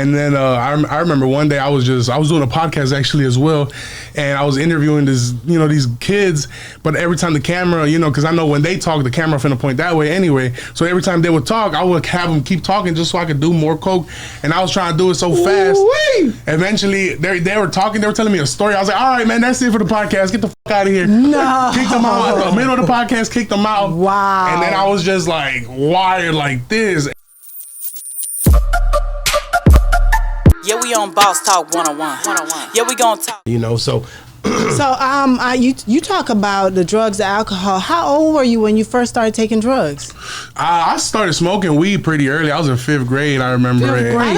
And then I remember one day I was doing a podcast actually as well, and I was interviewing these kids, but every time the camera, because I know when they talk, the camera finna point that way anyway. So every time they would talk, I would have them keep talking just so I could do more coke. And I was trying to do it so fast. Ooh-wee. Eventually, they were talking. They were telling me a story. I was like, all right, man, that's it for the podcast. Get the fuck out of here. No. Kicked them out at the middle of the podcast. Kicked them out. Wow. And then I was just like wired like this. Yeah, we on Boss Talk 101. Yeah, we gonna talk. So. So, you talk about the drugs, the alcohol. How old were you when you first started taking drugs? I started smoking weed pretty early. I was in 5th grade, I remember. I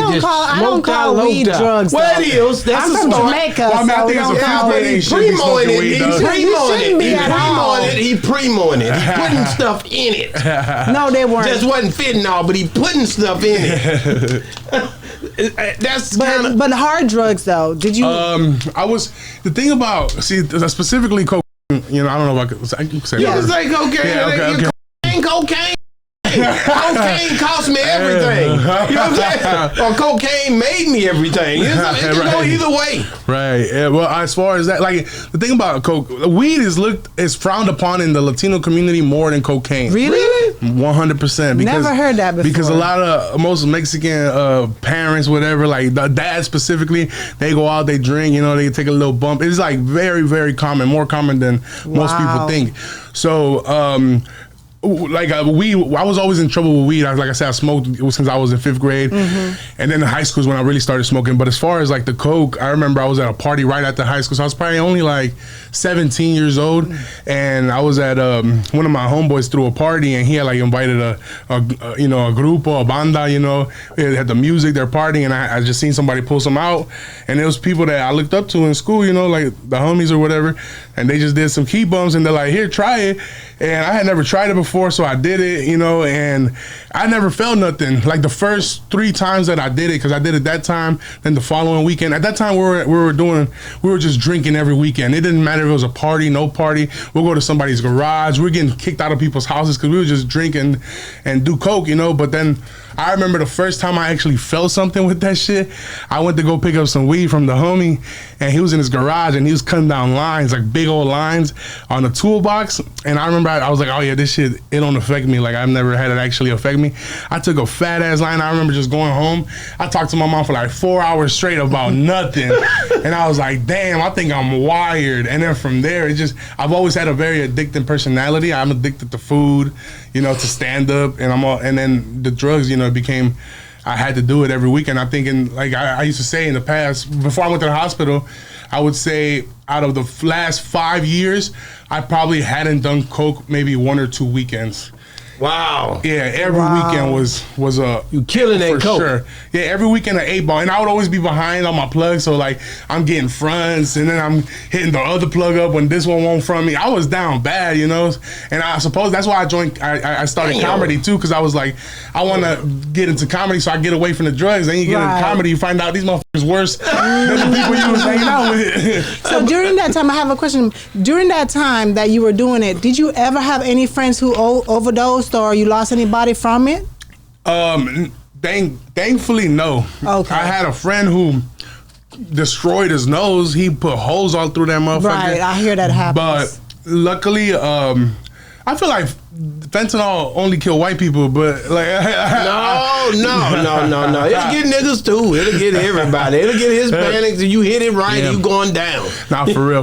don't call weed drugs. Well, it is. That's I'm a from story. Jamaica. Well, I mean, I think as a 5th grade, ain't shit be smoking weed, though. He pre-moing it. He putting stuff in it. No, they weren't. Just wasn't fentanyl, but he putting stuff in it. That's kind of. But hard drugs, though. Did you? The thing about specifically cocaine. I don't know if I can say. You can say cocaine. Yeah, okay. Cocaine. Cocaine cost me everything. You know what I'm saying? Or cocaine made me everything. It can go either way. Right. Yeah, well, as far as that, like the thing about coke, weed is frowned upon in the Latino community more than cocaine. Really? 100%. Never heard that before. Because most Mexican parents, whatever, like the dads specifically, they go out, they drink, they take a little bump. It's like very, very common, more common than most people think. So, I was always in trouble with weed. Like I said, I smoked since I was in 5th grade. Mm-hmm. And then in high school is when I really started smoking. But as far as like the coke, I remember I was at a party right after high school. So I was probably only like 17 years old. And I was at one of my homeboys threw a party, and he had like invited a grupo, a banda, it had the music, they're partying, and I just seen somebody pull some out. And it was people that I looked up to in school, like the homies or whatever. And they just did some key bumps, and they're like, here, try it. And I had never tried it before, so I did it, and I never felt nothing. Like the first 3 times that I did it, because I did it that time, then the following weekend. At that time, we were just drinking every weekend. It didn't matter if it was a party, no party. We'll go to somebody's garage. We're getting kicked out of people's houses because we were just drinking and do coke, But then I remember the first time I actually felt something with that shit. I went to go pick up some weed from the homie, and he was in his garage, and he was cutting down lines, like big old lines on a toolbox. And I remember I was like, oh yeah, this shit, it don't affect me. Like I've never had it actually affect me. I took a fat ass line. I remember just going home. I talked to my mom for like 4 hours straight about nothing. And I was like, damn, I think I'm wired. And then from there, I've always had a very addicting personality. I'm addicted to food, to stand up, and then the drugs, it became, I had to do it every weekend. I think, I used to say in the past, before I went to the hospital, I would say out of the last 5 years, I probably hadn't done coke maybe 1 or 2 weekends. Wow. Yeah, every weekend was a... You killing that coke. Sure. Yeah, every weekend an 8-ball. And I would always be behind on my plugs, so like I'm getting fronts, and then I'm hitting the other plug up when this one won't front me. I was down bad, And I suppose that's why I started comedy too, because I was like, I want to get into comedy so I get away from the drugs. Then you get into comedy, you find out these motherfuckers worse than the people you was hanging out with. So during that time, I have a question. During that time that you were doing it, did you ever have any friends who overdosed, or you lost anybody from it? Thankfully, no. Okay. I had a friend who destroyed his nose. He put holes all through that motherfucker. Right, I hear that happens. But luckily, I feel like fentanyl only kill white people, but like no. It'll get niggas too. It'll get everybody. It'll get Hispanics, and you hit it right, and you going down. Nah, for real.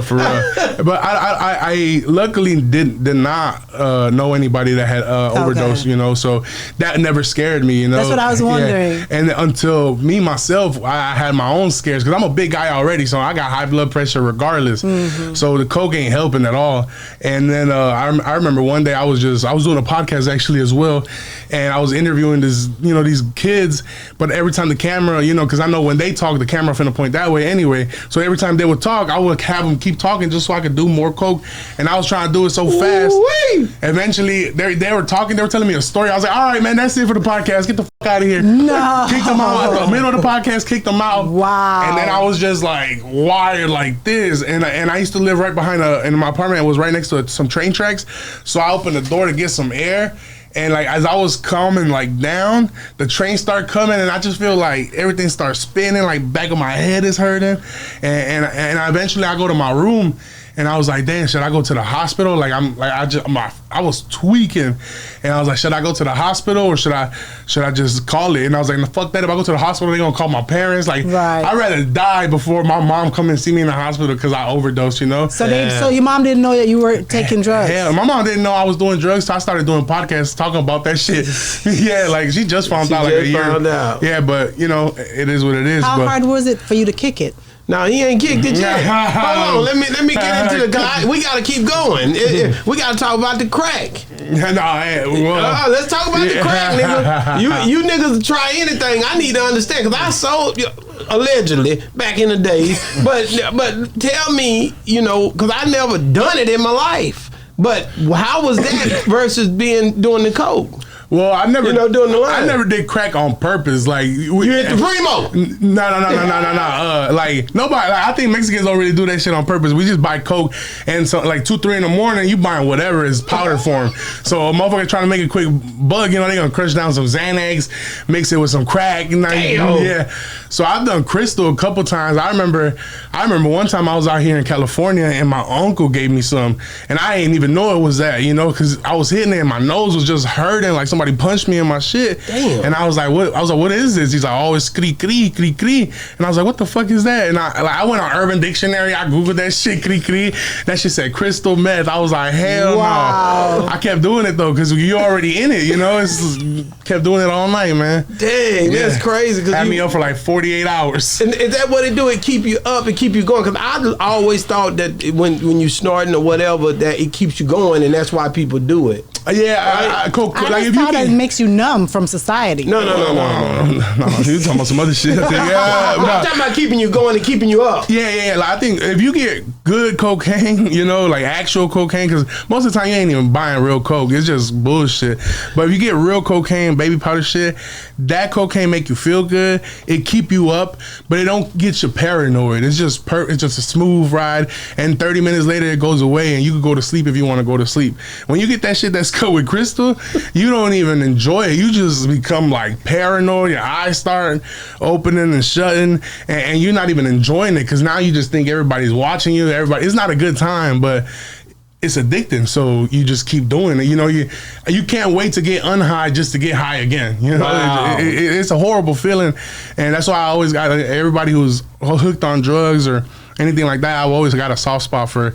But I luckily did not know anybody that had overdosed, so that never scared me, That's what I was wondering. Yeah. And until me myself, I had my own scares, because I'm a big guy already, so I got high blood pressure regardless. Mm-hmm. So the coke ain't helping at all. And then I remember one day I was doing a podcast actually as well, and I was interviewing these kids, but every time the camera, because I know when they talk, the camera finna point that way anyway. So every time they would talk, I would have them keep talking just so I could do more coke, and I was trying to do it so fast. Ooh-wee. Eventually, they were talking, they were telling me a story. I was like, all right, man, that's it for the podcast. Get the fuck out of here. No. Kicked them out at the middle of the podcast. Kicked them out. Wow. And then I was just like wired like this, and I used to live right behind in my apartment. It was right next to some train tracks, so I opened the door to get some air. And like as I was coming like down, the train started coming, and I just feel like everything starts spinning. Like back of my head is hurting, and eventually I go to my room, and I was like, damn, should I go to the hospital? Like I was tweaking, and I was like, should I go to the hospital or should I just call it? And I was like, no, fuck that. If I go to the hospital, they're gonna call my parents. Like I'd rather die before my mom come and see me in the hospital because I overdosed. You know. So so your mom didn't know that you were taking drugs. Yeah, my mom didn't know I was doing drugs, so I started doing podcasts talking about that shit. Yeah, like she just found out like a year. Yeah, but you know, it is what it is. How hard was it for you to kick it? No, he ain't kicked it yet. Hold on, let me get into the guy. We gotta keep going. We gotta talk about the crack. Let's talk about the crack, nigga. You niggas try anything. I need to understand because I sold allegedly back in the days. But tell me, you know, because I never done it in my life. But how was that versus doing the coke? Well, I never, doing the line. I never did crack on purpose. Like you hit the primo. No. Like nobody. Like, I think Mexicans don't really do that shit on purpose. We just buy coke, and so like 2, 3 in the morning, you buying whatever is powder form. So a motherfucker trying to make a quick buck, they gonna crush down some Xanax, mix it with some crack. Yeah. So I've done crystal a couple times. I remember one time I was out here in California, and my uncle gave me some, and I didn't even know it was that, because I was hitting it, and my nose was just hurting like somebody punched me in my shit. Damn. And I was like, what is this? He's like, oh, it's kri kri kri kri. And I was like, what the fuck is that? And I went on Urban Dictionary, I googled that shit, kri kri. That shit said crystal meth. I was like, hell no. I kept doing it though, because you already in it, kept doing it all night, man. Dang, that's crazy. Had me up for like 48 hours. And is that what it do? It keep you up and keep you going? Because I always thought that when you snorting or whatever, that it keeps you going, and that's why people do it. Yeah, I just thought it makes you numb from society. No. You talking about some other shit. I'm talking about keeping you going and keeping you up. Yeah. Like, I think if you get good cocaine, like actual cocaine, because most of the time you ain't even buying real coke. It's just bullshit. But if you get real cocaine, baby powder shit, that cocaine make you feel good. It keep you up, but it don't get you paranoid. It's just it's just a smooth ride, and 30 minutes later it goes away, and you can go to sleep if you want to go to sleep. When you get that shit that's cut with crystal, you don't even enjoy it. You just become like paranoid. Your eyes start opening and shutting, and you're not even enjoying it because now you just think everybody's watching you. It's not a good time, but it's addicting, so you just keep doing it. You can't wait to get unhigh just to get high again. Wow. It's a horrible feeling, and that's why I always got everybody who's hooked on drugs or anything like that. I've always got a soft spot for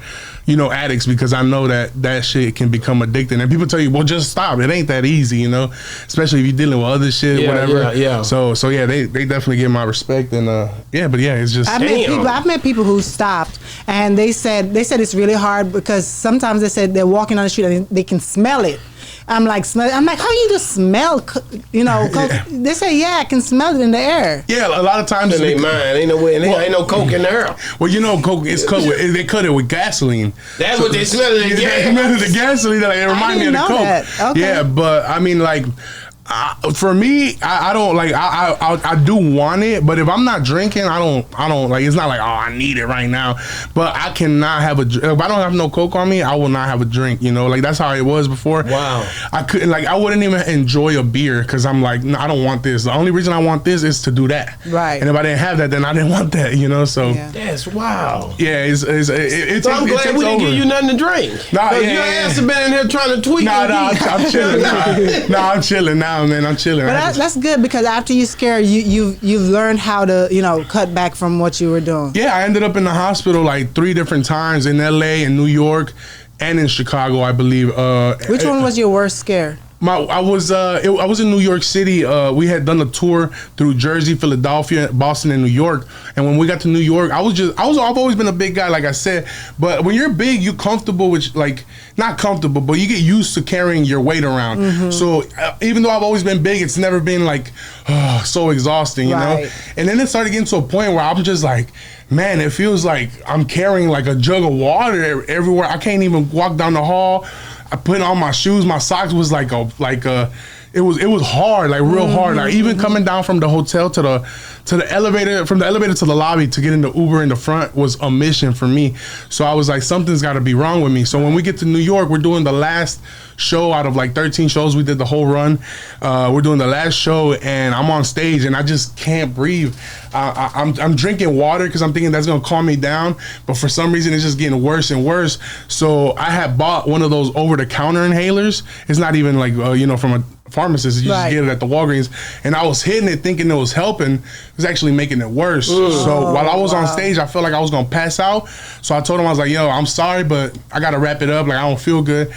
addicts, because I know that shit can become addicting. And people tell you, well, just stop. It ain't that easy, especially if you're dealing with other shit, whatever. Yeah. So yeah, they definitely get my respect. And it's just. I've met people who stopped, and they said it's really hard because sometimes they said they're walking on the street and they can smell it. I'm like, how you just smell, They say, I can smell it in the air. Yeah, a lot of times. It ain't mine. Ain't no way. Ain't no coke in the air. Well, coke is they cut it with gasoline. That's what they smell it in. They smell it in gasoline. Like, it reminds me of the coke. That. Okay. Yeah, but I mean, like. For me, I don't like. I do want it, but if I'm not drinking, I don't like. It's not like, oh, I need it right now. But I cannot have if I don't have no coke on me, I will not have a drink. Like that's how it was before. Wow. I couldn't I wouldn't even enjoy a beer because I'm like, no, I don't want this. The only reason I want this is to do that. Right. And if I didn't have that, then I didn't want that. So that's wow. Yeah, it's so I'm glad we didn't give you nothing to drink. Nah, your ass have been in here trying to tweak. I'm chilling. I'm chilling now. Man, I'm chilling. But that's good because after you scare, you've learned how to cut back from what you were doing. Yeah, I ended up in the hospital like 3 different times in LA, in New York, and in Chicago, I believe. Which one was your worst scare? I was in New York City. We had done a tour through Jersey, Philadelphia, Boston, and New York. And when we got to New York, I've always been a big guy, like I said. But when you're big, you're comfortable with not comfortable, but you get used to carrying your weight around. Mm-hmm. So even though I've always been big, it's never been so exhausting, you know. And then it started getting to a point where I'm just like, man, it feels like I'm carrying like a jug of water everywhere. I can't even walk down the hall. I put on my shoes. My socks was it it was hard, like real hard. Like even coming down from the hotel to the elevator, from the elevator to the lobby to get in the Uber in the front was a mission for me. So I was like, something's got to be wrong with me. So when we get to New York, we're doing the last show out of like 13 shows. We did the whole run. We're doing the last show, and I'm on stage, and I just can't breathe. I'm drinking water because I'm thinking that's gonna calm me down, but for some reason it's just getting worse and worse. So I had bought one of those over-the-counter inhalers. It's not even like from a pharmacist. You just get it at the Walgreens, and I was hitting it thinking it was helping. It was actually making it worse. So while I was on stage, I felt like I was gonna pass out. So I told him, I was like, yo, I'm sorry, but I gotta wrap it up. Like, I don't feel good.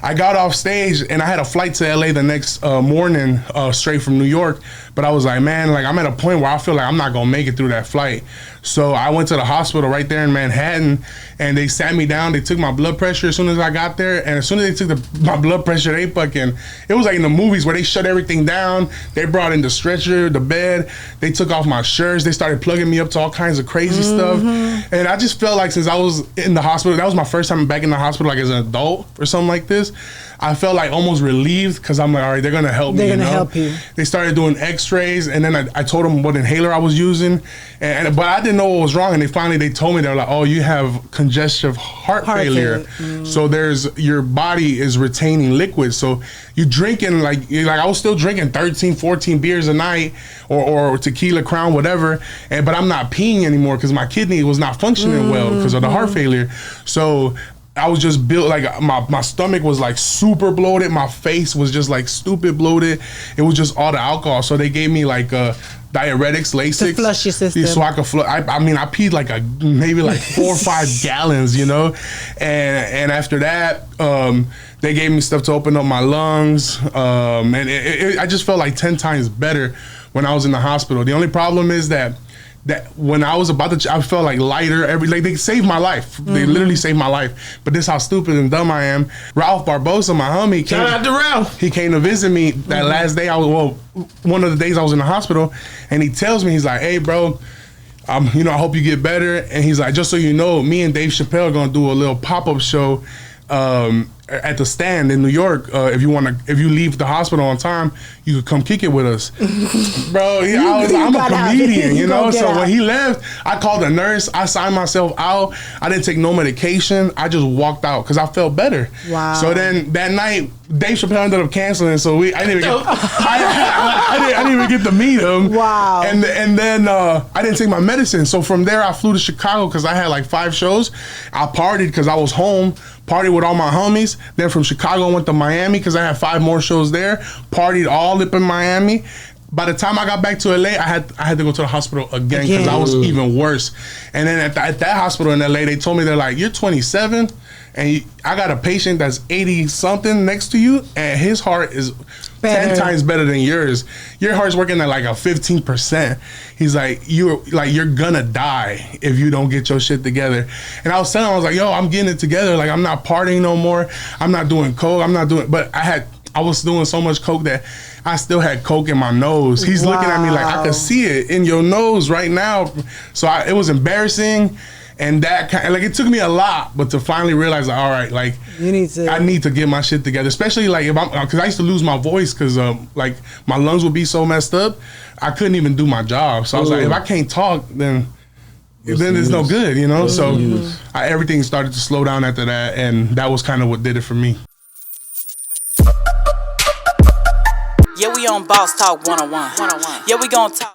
I got off stage, and I had a flight to LA the next morning, straight from New York. But I was like, man, like I'm at a point where I feel like I'm not gonna make it through that flight. So I went to the hospital right there in Manhattan, and they sat me down. They took my blood pressure as soon as I got there, and as soon as they took my blood pressure, they fucking, it was like in the movies where they shut everything down. They brought in the stretcher, the bed. They took off my shirts. They started plugging me up to all kinds of crazy stuff. And I just felt like since I was in the hospital, that was my first time back in the hospital, like as an adult or something like this. I felt like almost relieved because I'm like, all right, they're gonna help me. They're gonna help you. They started doing X-rays, and then I told them what inhaler I was using, but I didn't know what was wrong. And they told me, they're like, oh, you have congestive heart failure. So your body is retaining liquid. So you drinking like I was still drinking 13, 14 beers a night, or tequila, Crown, whatever. But I'm not peeing anymore because my kidney was not functioning well because of the heart failure. So I was just built, like my stomach was like super bloated. My face was just like stupid bloated. It was just all the alcohol. So they gave me like diuretics, Lasix. To flush your system. So I could flush. I mean, I peed like maybe like 4 or 5 gallons, And after that, they gave me stuff to open up my lungs. And I just felt like 10 times better when I was in the hospital. The only problem is that when I was about to, I felt like lighter. Like they saved my life. They literally saved my life. But this how stupid and dumb I am. Ralph Barbosa, my homie, shout out to Ralph. He came to visit me that last day. One of the days I was in the hospital, and he tells me, he's like, "Hey, bro, I hope you get better." And he's like, "Just so you know, me and Dave Chappelle are gonna do a little pop-up show at the Stand in New York. If you leave the hospital on time, you could come kick it with us." Bro, I'm a comedian, So when he left, I called a nurse. I signed myself out. I didn't take no medication. I just walked out because I felt better. Wow. So then that night, Dave Chappelle ended up canceling. So I didn't even get to meet him. Wow. And then I didn't take my medicine. So from there, I flew to Chicago because I had like 5 shows. I partied because I was home. Partied with all my homies. Then from Chicago, I went to Miami because I had 5 more shows there. Partied all up in Miami. By the time I got back to LA, I had to go to the hospital again because I was even worse. And then at that hospital in LA, they told me, they're like, "You're 27, and I got a patient that's 80 something next to you, and his heart is 10 times better than yours. Your heart's working at like a 15%. He's like, you're gonna die if you don't get your shit together." And I was telling him, I was like, "Yo, I'm getting it together. Like, I'm not partying no more. I'm not doing coke. But I was doing so much coke that I still had coke in my nose." He's looking at me like, "I could see it in your nose right now." So it was embarrassing. And that it took me a lot, but to finally realize, all right, like I need to get my shit together. Especially like because I used to lose my voice because like my lungs would be so messed up, I couldn't even do my job. So I was like, if I can't talk, then it's no good, So everything started to slow down after that, and that was kind of what did it for me. Yeah, we on Boss Talk 101. Yeah, we gon' talk.